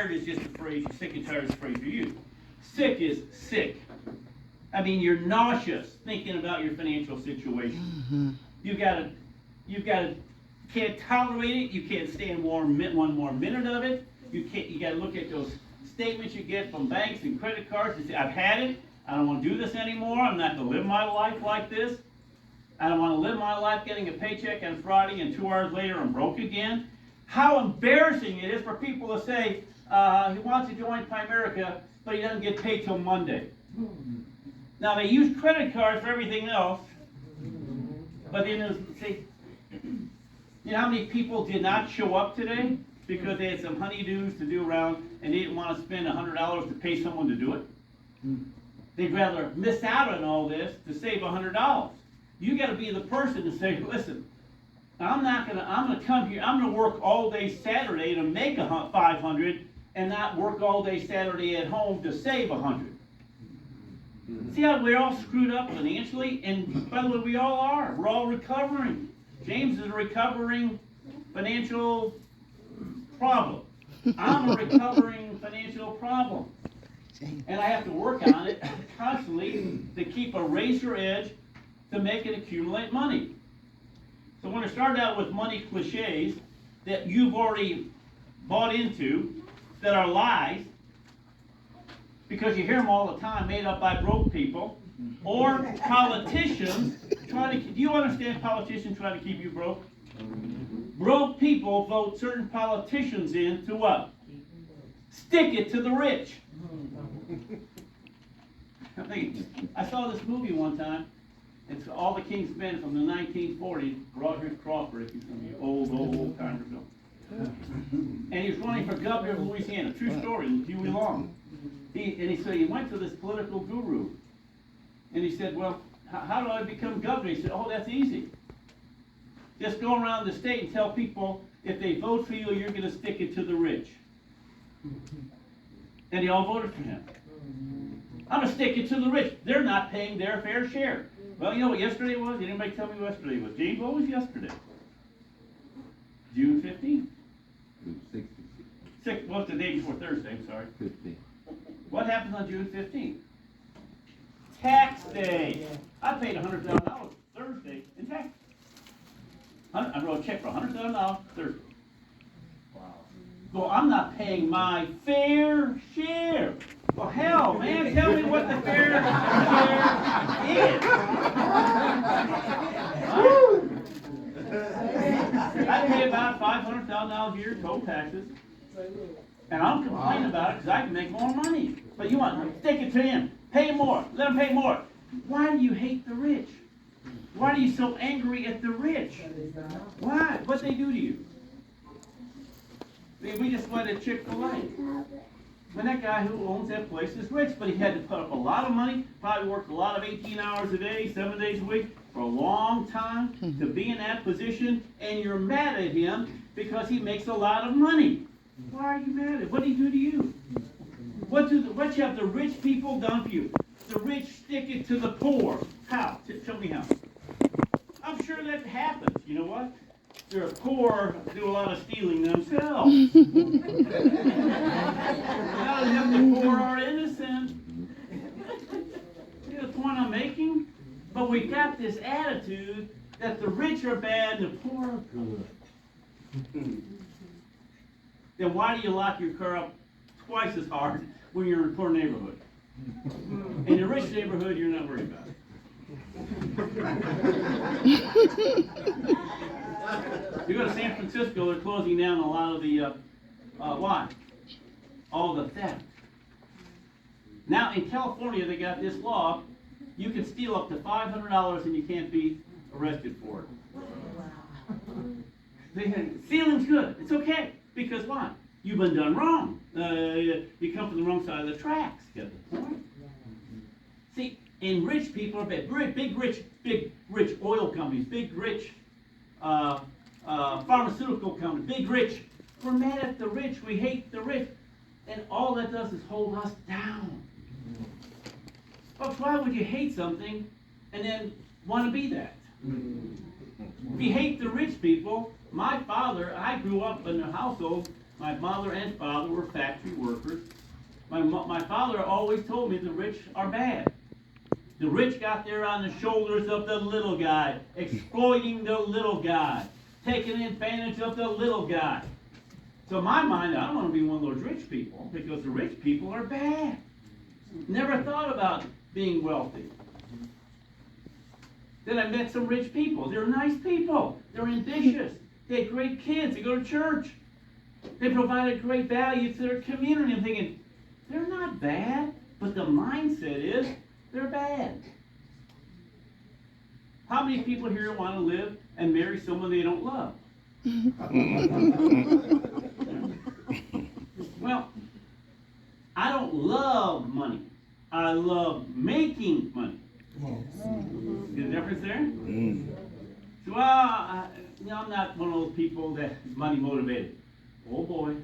tired is just a phrase, sick and tired is a phrase you use. Sick is sick. I mean, you're nauseous thinking about your financial situation. You've got to, can't tolerate it. You can't stand one more minute of it. You got to look at those statements you get from banks and credit cards and say, I've had it. I don't want to do this anymore. I'm not going to live my life like this. I don't want to live my life getting a paycheck on Friday and 2 hours later I'm broke again. How embarrassing it is for people to say he wants to join Primerica, but he doesn't get paid till Monday. Now they use credit cards for everything else, but then see, you know how many people did not show up today because they had some honeydews to do around and they didn't want to spend $100 to pay someone to do it? They'd rather miss out on all this to save $100. You got to be the person to say, listen, I'm gonna come here. I'm gonna work all day Saturday to make $500, and not work all day Saturday at home to save $100. See how we're all screwed up financially, and by the way, we all are. We're all recovering. James is a recovering financial problem. I'm a recovering financial problem, and I have to work on it constantly to keep a razor edge to make it accumulate money. So when I started out with money cliches that you've already bought into, that are lies, because you hear them all the time, made up by broke people, or politicians trying to, do you understand politicians trying to keep you broke? Broke people vote certain politicians in to what? Stick it to the rich. I saw this movie one time. It's All the King's Men from the 1940s. Roger Crawford, if he's going to be old timer film. And he was running for governor of Louisiana. True story, Huey Long. He said he went to this political guru. And he said, well, how do I become governor? He said, oh, that's easy. Just go around the state and tell people if they vote for you, you're going to stick it to the rich. And they all voted for him. I'm going to stick it to the rich. They're not paying their fair share. Well, you know what yesterday was? Did anybody tell me what yesterday was? James, what was yesterday? June 15th. June 16th. Well, it's the day before Thursday, I'm sorry. 15th. What happens on June 15th? Tax day. I paid $100,000 Thursday in tax. I wrote a check for $100,000 Thursday. Wow. So I'm not paying my fair share. Well, hell, man, tell me what the fair share is. I pay about $500,000 a year in total taxes. And I'm complaining about it because I can make more money. But you want to stick it to him. Pay more. Let him pay more. Why do you hate the rich? Why are you so angry at the rich? Why? What they do to you? We just went to Chick-fil-A. And that guy who owns that place is rich, but he had to put up a lot of money, probably worked a lot of 18 hours a day, 7 days a week, for a long time to be in that position, and you're mad at him because he makes a lot of money. Why are you mad at him? What did he do to you? What have the rich people done for you? The rich stick it to the poor. How? Show me how. I'm sure that happens. You know what? They're poor, do a lot of stealing themselves. Not as if the poor are innocent. See the point I'm making? But we got this attitude that the rich are bad and the poor are good. Then why do you lock your car up twice as hard when you're in a poor neighborhood? In a rich neighborhood, you're not worried about it. You go to San Francisco, they're closing down a lot of the, why? All the theft. Now in California, they got this law, you can steal up to $500 and you can't be arrested for it. Stealing's good, it's okay, because why? You've been done wrong. You come from the wrong side of the tracks, get the point? See, and rich people are bad. Big rich oil companies, big rich pharmaceutical companies, big rich. We're mad at the rich. We hate the rich. And all that does is hold us down. Folks, why would you hate something and then want to be that? If you hate the rich people, my father, I grew up in a household My mother and father were factory workers. My father always told me the rich are bad. The rich got there on the shoulders of the little guy, exploiting the little guy, taking advantage of the little guy. So in my mind, I don't want to be one of those rich people, because the rich people are bad. Never thought about being wealthy. Then I met some rich people. They're nice people. They're ambitious. They have great kids. They go to church. They provided great value to their community. I'm thinking, they're not bad, but the mindset is they're bad. How many people here want to live and marry someone they don't love? Well, I don't love money. I love making money. See the difference there? So, well, I'm not one of those people that is money motivated. Oh boy.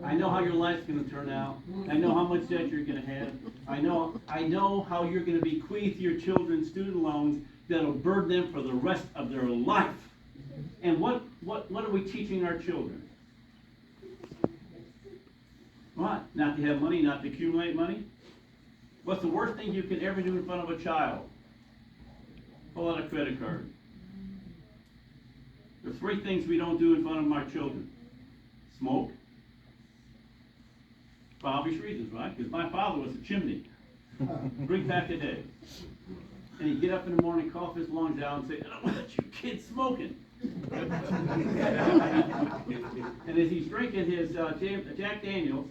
I know how your life's going to turn out. I know how much debt you're going to have. I know how you're going to bequeath your children student loans that'll burden them for the rest of their life. And what are we teaching our children? What? Not to have money, not to accumulate money? What's the worst thing you could ever do in front of a child? Pull out a credit card. There's 3 things we don't do in front of my children. Smoke. For obvious reasons, right? Because my father was a chimney. 3 packs a day. And he'd get up in the morning, cough his lungs out, and say, I don't want you kids smoking. And as he's drinking his Jack Daniels,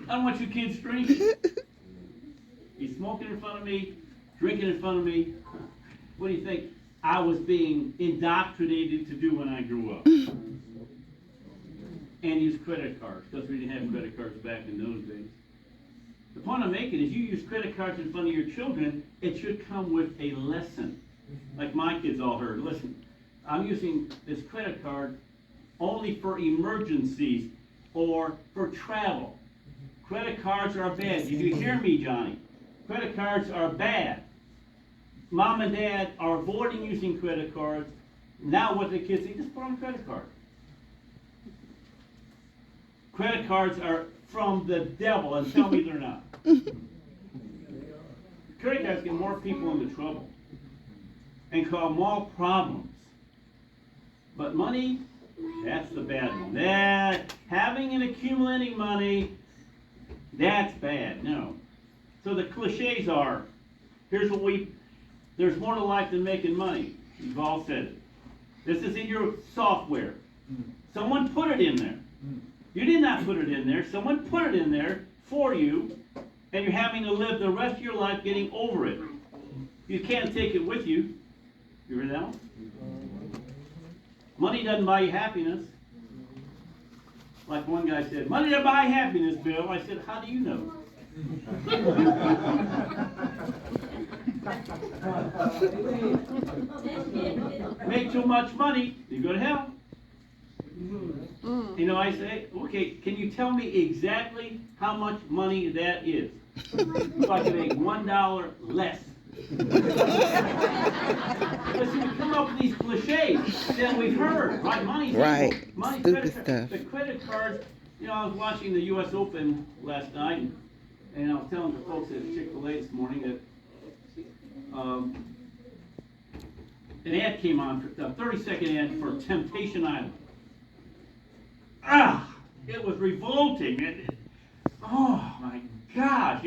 I don't want you kids drinking. He's smoking in front of me, drinking in front of me. What do you think I was being indoctrinated to do when I grew up? And use credit cards, because we didn't have credit cards back in those days. The point I'm making is you use credit cards in front of your children, it should come with a lesson. Like my kids all heard, listen, I'm using this credit card only for emergencies or for travel. Credit cards are bad. Did you hear me, Johnny? Credit cards are bad. Mom and Dad are avoiding using credit cards. Now what the kids say, just put on a credit card. Credit cards are from the devil, and tell me they're not. Credit cards get more people into trouble and cause more problems. But money, that's the bad one. That having and accumulating money, that's bad. No. So the cliches are, there's more to life than making money. You've all said it. This is in your software. Someone put it in there. You did not put it in there. Someone put it in there for you, and you're having to live the rest of your life getting over it. You can't take it with you. You heard that one? Money doesn't buy you happiness. Like one guy said, money doesn't buy happiness, Bill. I said, how do you know? Make too much money, you go to hell. You know, I say, okay, can you tell me exactly how much money that is? So I can make $1 less. But see, we come up with these cliches that we've heard, right? Money's right. Equal. Money, Stupid credit, stuff. the credit cards. You know, I was watching the U.S. Open last night, and I was telling the folks at Chick-fil-A this morning that an ad came on, a 30-second ad for Temptation Island. It was revolting. Oh my gosh,